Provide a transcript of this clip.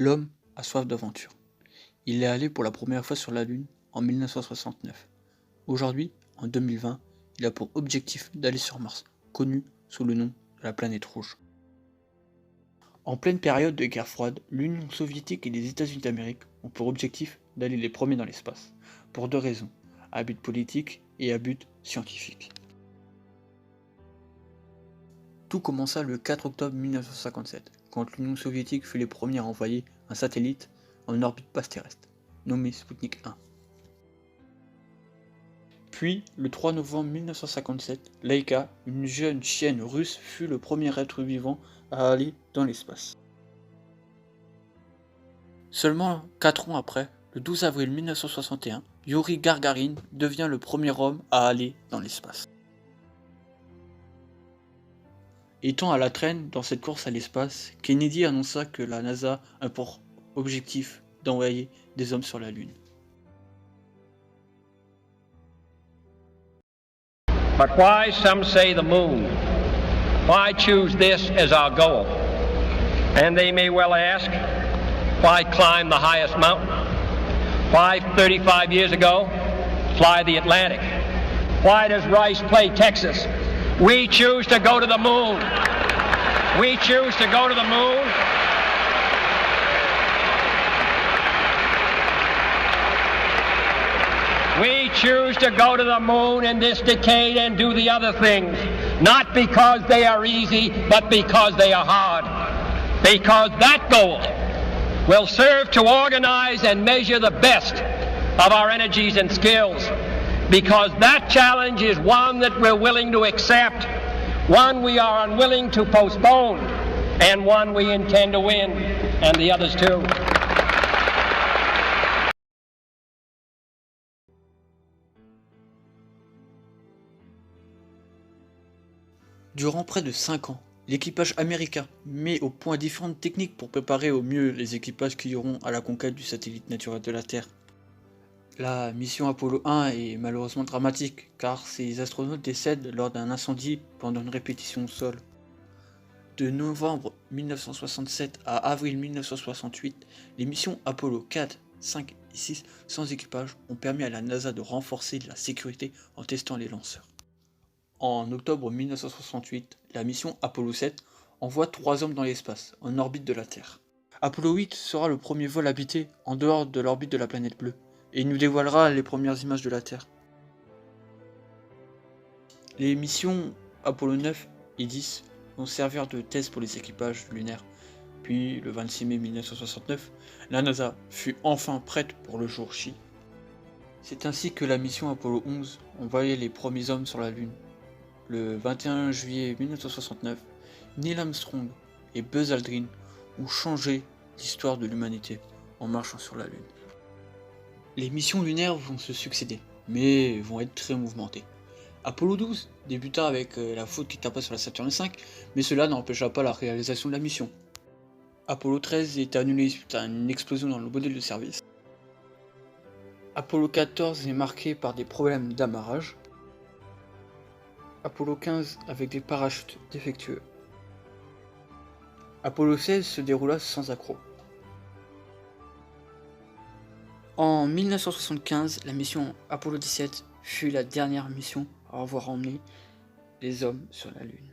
L'homme a soif d'aventure. Il est allé pour la première fois sur la Lune en 1969. Aujourd'hui, en 2020, il a pour objectif d'aller sur Mars, connu sous le nom de la planète rouge. En pleine période de guerre froide, l'Union soviétique et les États-Unis d'Amérique ont pour objectif d'aller les premiers dans l'espace, pour deux raisons, à but politique et à but scientifique. Tout commença le 4 octobre 1957, quand l'Union soviétique fut les premiers à envoyer un satellite en orbite basse terrestre, nommé Sputnik 1. Puis, le 3 novembre 1957, Laika, une jeune chienne russe, fut le premier être vivant à aller dans l'espace. Seulement 4 ans après, le 12 avril 1961, Yuri Gagarin devient le premier homme à aller dans l'espace. Étant à la traîne dans cette course à l'espace, Kennedy annonça que la NASA a pour objectif d'envoyer des hommes sur la Lune. But why, some say, the moon? Why choose this as our goal? And they may well ask, why climb the highest mountain? Why, 35 years ago, fly the Atlantic? Why does Rice play Texas? We choose to go to the moon. We choose to go to the moon. We choose to go to the moon in this decade and do the other things, not because they are easy, but because they are hard. Because that goal will serve to organize and measure the best of our energies and skills. Because that challenge is one that we're willing to accept, one we are unwilling to postpone, and one we intend to win, and the others too. Durant près de 5 ans, l'équipage américain met au point différentes techniques pour préparer au mieux les équipages qui iront à la conquête du satellite naturel de la Terre. La mission Apollo 1 est malheureusement dramatique, car ces astronautes décèdent lors d'un incendie pendant une répétition au sol. De novembre 1967 à avril 1968, les missions Apollo 4, 5 et 6 sans équipage ont permis à la NASA de renforcer la sécurité en testant les lanceurs. En octobre 1968, la mission Apollo 7 envoie 3 hommes dans l'espace, en orbite de la Terre. Apollo 8 sera le premier vol habité en dehors de l'orbite de la planète bleue, et il nous dévoilera les premières images de la Terre. Les missions Apollo 9 et 10 vont servir de test pour les équipages lunaires. Puis, le 26 mai 1969, la NASA fut enfin prête pour le jour J. C'est ainsi que la mission Apollo 11 envoyait les premiers hommes sur la Lune. Le 21 juillet 1969, Neil Armstrong et Buzz Aldrin ont changé l'histoire de l'humanité en marchant sur la Lune. Les missions lunaires vont se succéder, mais vont être très mouvementées. Apollo 12 débuta avec la faute qui tapa sur la Saturne V, mais cela n'empêcha pas la réalisation de la mission. Apollo 13 est annulé suite à une explosion dans le modèle de service. Apollo 14 est marqué par des problèmes d'amarrage. Apollo 15 avec des parachutes défectueux. Apollo 16 se déroula sans accroc. En 1975, la mission Apollo 17 fut la dernière mission à avoir emmené les hommes sur la Lune.